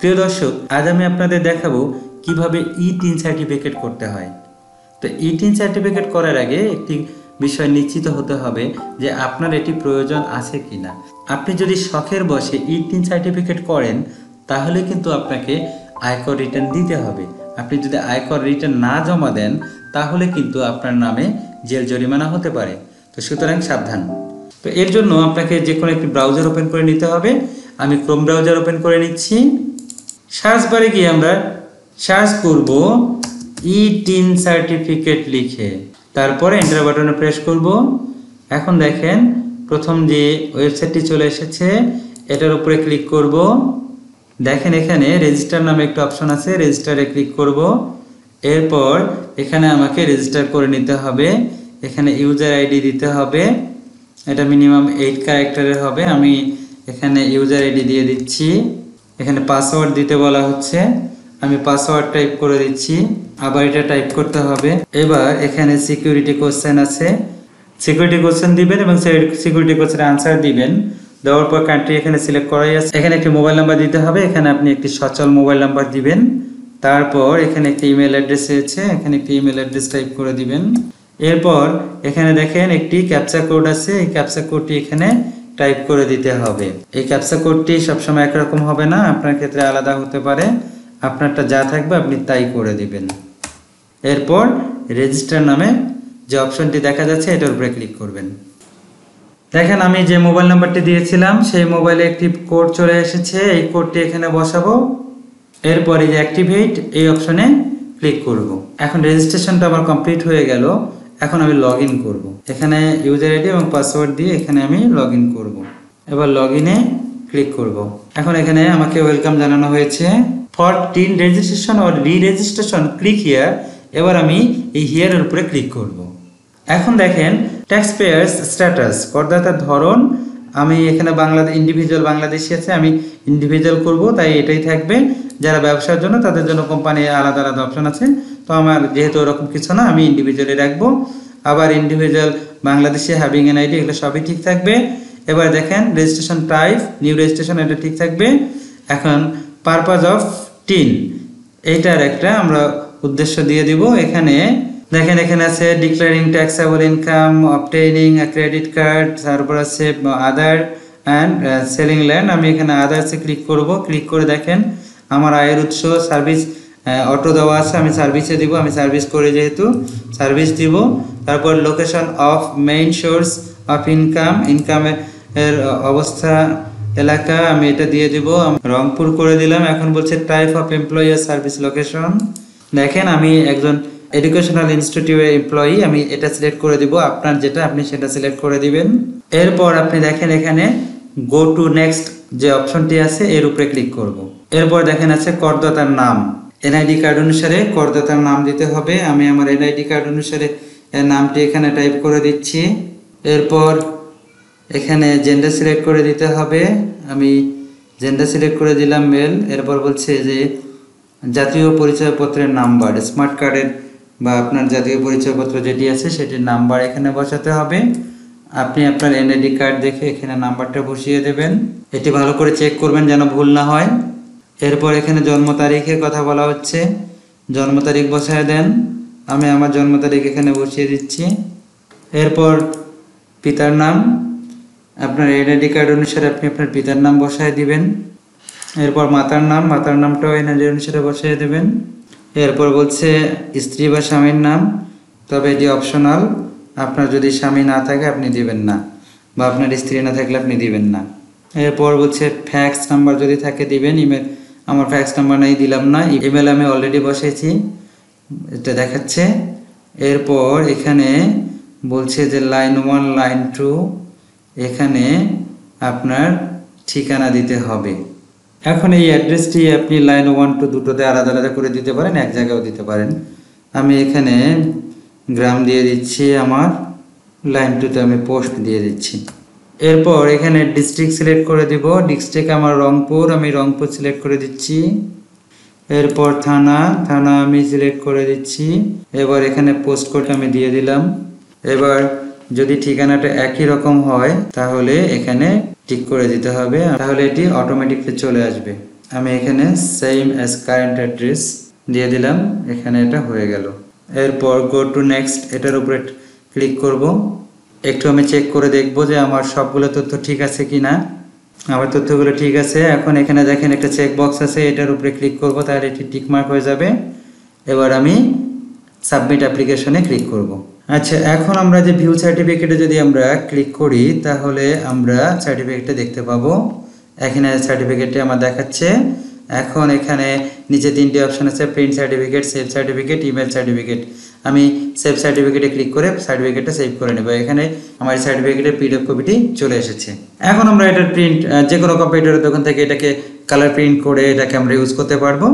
প্রিয় দর্শক, আজ আমি আপনাদের দেখাবো কিভাবে ই-3 সার্টিফিকেট করতে হয়। তো ই-3 সার্টিফিকেট করার আগে একটি বিষয় নিশ্চিত হতে হবে যে আপনার এটি প্রয়োজন আছে কিনা। আপনি যদি শখের বশে ই-3 সার্টিফিকেট করেন তাহলে কিন্তু আপনাকে আয়কর রিটার্ন দিতে হবে। আপনি যদি আয়কর রিটার্ন না জমা দেন তাহলে কিন্তু আপনার নামে জেল জরিমানা হতে পারে। তো সুতরাং সাবধান। তো এর জন্য আপনাকে যে কোনো একটি ব্রাউজার ওপেন করে নিতে হবে। আমি ক্রোম ব্রাউজার ওপেন করে নিচ্ছি। সার্চ বারে গিয়ে আমরা সার্চ করব ই-3 সার্টিফিকেট লিখে, তারপরে এন্টার বাটনে প্রেস করব। এখন দেখেন প্রথম যে ওয়েবসাইটটি চলে এসেছে, এটার উপরে ক্লিক করব। দেখেন এখানে রেজিস্টার নামে একটা অপশন আছে, রেজিস্টারে ক্লিক করব। এরপর এখানে আমাকে রেজিস্টার করে নিতে হবে। এখানে ইউজার আইডি দিতে হবে, এটা মিনিমাম 8 ক্যারেক্টারের হবে। আমি এখানে ইউজার আইডি দিয়ে দিচ্ছি। এখানে পাসওয়ার্ড দিতে বলা হচ্ছে, আমি পাসওয়ার্ড টাইপ করে দিচ্ছি, আবার এটা টাইপ করতে হবে। এবার এখানে সিকিউরিটি কোশ্চেন আছে, সিকিউরিটি কোশ্চেন দিবেন এবং সিকিউরিটি কোশ্চেনের আনসার দিবেন। দেওয়ার পর কান্ট্রি এখানে সিলেক্ট করাই আছে। এখানে একটি মোবাইল নাম্বার দিতে হবে, এখানে আপনি একটি সচল মোবাইল নাম্বার দিবেন। তারপর এখানে একটি ইমেল অ্যাড্রেস রয়েছে, এখানে একটি ইমেল অ্যাড্রেস টাইপ করে দিবেন। এরপর এখানে দেখেন একটি ক্যাপচা কোড আছে, এই ক্যাপচা কোডটি এখানে টাইপ করে দিতে হবে। এই ক্যাপচা কোডটি সবসময় একরকম হবে না, আপনার ক্ষেত্রে আলাদা হতে পারে। আপনারটা যা থাকবে আপনি তাই করে দিবেন। এরপর রেজিস্টার নামে যে অপশনটি দেখা যাচ্ছে এটার উপরে ক্লিক করবেন। দেখেন আমি যে মোবাইল নাম্বারটি দিয়েছিলাম সেই মোবাইলে একটি কোড চলে এসেছে, এই কোডটি এখানে বসাবো। এরপরে যে অ্যাক্টিভেট এই অপশনে ক্লিক করব। এখন রেজিস্ট্রেশনটা আমার কমপ্লিট হয়ে গেল। এখন আমি লগ ইন করবো। এখানে ইউজার আইডি এবং পাসওয়ার্ড দিয়ে এখানে আমি লগ ইন করবো। এবার লগ ইনে ক্লিক করব। এখন এখানে আমাকে ওয়েলকাম জানানো হয়েছে। ফর টিন রেজিস্ট্রেশন অর রি রেজিস্ট্রেশন ক্লিক হিয়ার। এবার আমি এই হিয়ারের উপরে ক্লিক করব। এখন দেখেন ট্যাক্স পেয়ার্স স্ট্যাটাস, করদাতার ধরন। আমি এখানে ইন্ডিভিজুয়াল বাংলাদেশি আছে, আমি ইন্ডিভিজুয়াল করব, তাই এটাই থাকবে। যারা ব্যবসার জন্য তাদের জন্য কোম্পানি আলাদা আলাদা অপশন আছে, তো আমার যেহেতু ওরকম কিছু না, আমি ইন্ডিভিজুয়ালি রাখবো। আবার individual Bangladeshi having N ID, এগুলো সবই ঠিক থাকবে। এবার দেখেন রেজিস্ট্রেশন টাইপ নিউ রেজিস্ট্রেশন, এটা ঠিক থাকবে। এখন পারপাস অফ টিন, এইটার একটা আমরা উদ্দেশ্য দিয়ে দিব। এখানে দেখেন এখানে আছে ডিক্লারিং ট্যাক্সেবল ইনকাম, অবটেইনিং আ ক্রেডিট কার্ড, তারপর আছে আদার অ্যান্ড সেলিং ল্যান্ড। আমি এখানে আদার্সে ক্লিক করব। ক্লিক করে দেখেন আমার আয়ের উৎস সার্ভিস অটো দেওয়া আছে, আমি সার্ভিসে দিব। আমি সার্ভিস করে যেহেতু সার্ভিস দিব। তারপর location of main source of income, ইনকামের অবস্থা এলাকা আমি এটা দিয়ে দিব, রংপুর করে দিলাম। এখন বলছে type of employee service location. দেখেন আমি একজন এডুকেশনাল ইনস্টিটিউটের এমপ্লয়ি, আমি এটা সিলেক্ট করে দিব। আপনার যেটা আপনি সেটা সিলেক্ট করে দিবেন। এরপর আপনি দেখেন এখানে গো টু নেক্সট যে অপশনটি আছে এর উপরে ক্লিক করব। এরপর দেখেন আছে করদাতার নাম, এনআইডি কার্ড অনুসারে করদাতার নাম দিতে হবে। আমি আমার এনআইডি কার্ড অনুসারে এর নামটি এখানে টাইপ করে দিচ্ছি। এরপর এখানে জেন্ডার সিলেক্ট করে দিতে হবে, আমি জেন্ডার সিলেক্ট করে দিলাম মেল। এরপর বলছে যে জাতীয় পরিচয়পত্রের নাম্বার, স্মার্ট কার্ডের বা আপনার জাতীয় পরিচয়পত্র যেটি আছে সেটির নাম্বার এখানে বসাতে হবে। আপনি আপনার এনআইডি কার্ড দেখে এখানে নাম্বারটা বসিয়ে দেবেন। এটি ভালো করে চেক করবেন যেন ভুল না হয়। এরপর এখানে জন্ম তারিখের কথা বলা হচ্ছে, জন্ম তারিখ বসায় দেন। আমি আমার জন্ম তারিখ এখানে বসিয়ে দিচ্ছি। এরপর পিতার নাম, আপনার এনআইডি কার্ড অনুসারে আপনি আপনার পিতার নাম বসায় দিবেন। এরপর মাতার নাম, মাতার নামটাও এনআইডি অনুসারে বসিয়ে দেবেন। এরপর বলছে স্ত্রী বা স্বামীর নাম, তবে এটি অপশনাল। আপনার যদি স্বামী না থাকে আপনি দিবেন না, বা আপনার স্ত্রী না থাকলে আপনি দিবেন না। এরপর বলছে ফ্যাক্স নাম্বার যদি থাকে দিবেন। ইমেল, আমার ফ্যাক্স নাম্বার নাই, দিলাম না। ইমেল আমি অলরেডি বসেছি, এটা দেখাচ্ছে। এরপর এখানে বলছে যে লাইন 1 লাইন 2 এখানে আপনার ঠিকানা দিতে হবে। এখন এই অ্যাড্রেসটি আপনি লাইন 1 2 দুটোতে আলাদা আলাদা করে দিতে পারেন, এক জায়গায়ও দিতে পারেন। আমি এখানে গ্রাম দিয়ে দিচ্ছি, আমার লাইন 2তে আমি পোস্ট দিয়ে দিচ্ছি। এরপর এখানে ডিস্ট্রিক্ট সিলেক্ট করে দিব। ডিস্ট্রিক্ট আমার রংপুর, আমি রংপুর সিলেক্ট করে দিচ্ছি। এরপর থানা, থানা আমি সিলেক্ট করে দিচ্ছি। এবার এখানে পোস্ট কোড আমি দিয়ে দিলাম। এবার যদি ঠিকানাটা একই রকম হয় তাহলে এখানে টিক করে দিতে হবে, তাহলে এটি অটোমেটিকলি চলে আসবে। আমি এখানে সেম অ্যাজ কারেন্ট অ্যাড্রেস দিয়ে দিলাম, এখানে এটা হয়ে গেল। এরপর গো টু নেক্সট এটার উপরে ক্লিক করব। একটু আমি চেক করে দেখব যে আমার সবগুলো তথ্য ঠিক আছে কি না। আমার তথ্যগুলো ঠিক আছে। এখন এখানে দেখেন একটা চেক বক্স আছে, এটার উপরে ক্লিক করব, তাহলে এটি টিকমার্ক হয়ে যাবে। এবার আমি সাবমিট অ্যাপ্লিকেশনে ক্লিক করব। আচ্ছা, এখন আমরা যে ভিউ সার্টিফিকেটে যদি আমরা ক্লিক করি তাহলে আমরা সার্টিফিকেটটা দেখতে পাবো। এখানে সার্টিফিকেটটি আমার দেখাচ্ছে। এখন এখানে নিচে তিনটি অপশন আছে, print certificate, save certificate, email certificate. আমি সেভ সার্টিফিকেটে ক্লিক করে সার্টিফিকেটটা সেভ করে নেব। এখানে আমার সার্টিফিকেটের পিডিএফ কপিটি চলে এসেছে। এখন আমরা এটার প্রিন্ট যে কোনো কম্পিউটারের দোকান থেকে এটাকে কালার প্রিন্ট করে এটাকে আমরা ইউজ করতে পারবো।